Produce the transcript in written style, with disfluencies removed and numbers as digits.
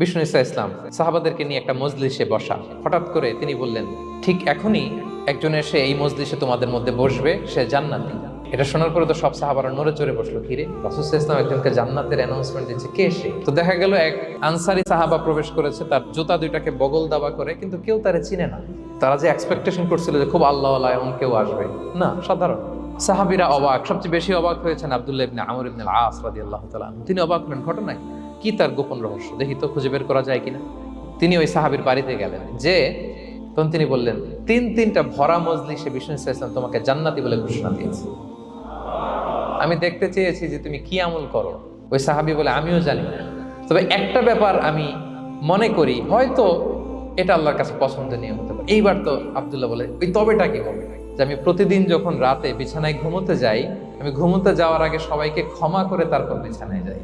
বিষ্ণু ইসা ইসলাম সাহাবাদেরকে নিয়ে একটা মজলিসে বসা। হঠাৎ করে তিনি বললেন, ঠিক এখনই একজন এসে এই মজলিসে তোমাদের মধ্যে বসবে, সে জান্নাতি। এটা শোনার পরে তো সব সাহাবারা নড়ে চড়ে বসলো, কিরে রাসূল সাল্লাল্লাহু আলাইহি ওয়াসাল্লাম একজনকে জান্নাতের অ্যানাউন্সমেন্ট দিচ্ছে, কে সে? তো দেখা গেল এক আনসারী সাহাবা প্রবেশ করেছে, তার জুতা দুইটাকে বগল দাবা করে, কিন্তু কেউ তারে চিনে না। তারা যে এক্সপেকটেশন করছিল যে খুব আল্লাহওয়ালা এমন কেউ আসবে, না, সাধারণ। সাহাবীরা অবাক, সবচেয়ে বেশি অবাক হয়েছেন আব্দুল্লাহ ইবনে আমর ইবনে আল-আস রাদিয়াল্লাহু তাআলা। তিনি অবাক হলেন, ঘটনা কি, তার গোপন রহস্য দেখি তো, খুঁজে বের করা যায় কিনা। তিনি ওই সাহাবীর বাড়িতে গেলেন, যে তখন তিনি বললেন, তিনটা ভরা মজলিসে বিষ্ণু সাল্লাল্লাহু আলাইহি ওয়াসাল্লাম তোমাকে জান্নাতি বলে ঘোষণা দিয়েছে। আমি দেখতে চেয়েছি যে তুমি কি আমল করো। ওই সাহাবী বলে, আমিও জানি না, তবে একটা ব্যাপার আমি মনে করি, হয়তো এটা আল্লাহর কাছে পছন্দনীয় হতে পারে। এইবার তো আব্দুল্লাহ বলে, ওই তবেটা কি হবে? যে আমি প্রতিদিন যখন রাতে বিছানায় ঘুমোতে যাই, আমি ঘুমোতে যাওয়ার আগে সবাইকে ক্ষমা করে তারপর বিছানায় যাই।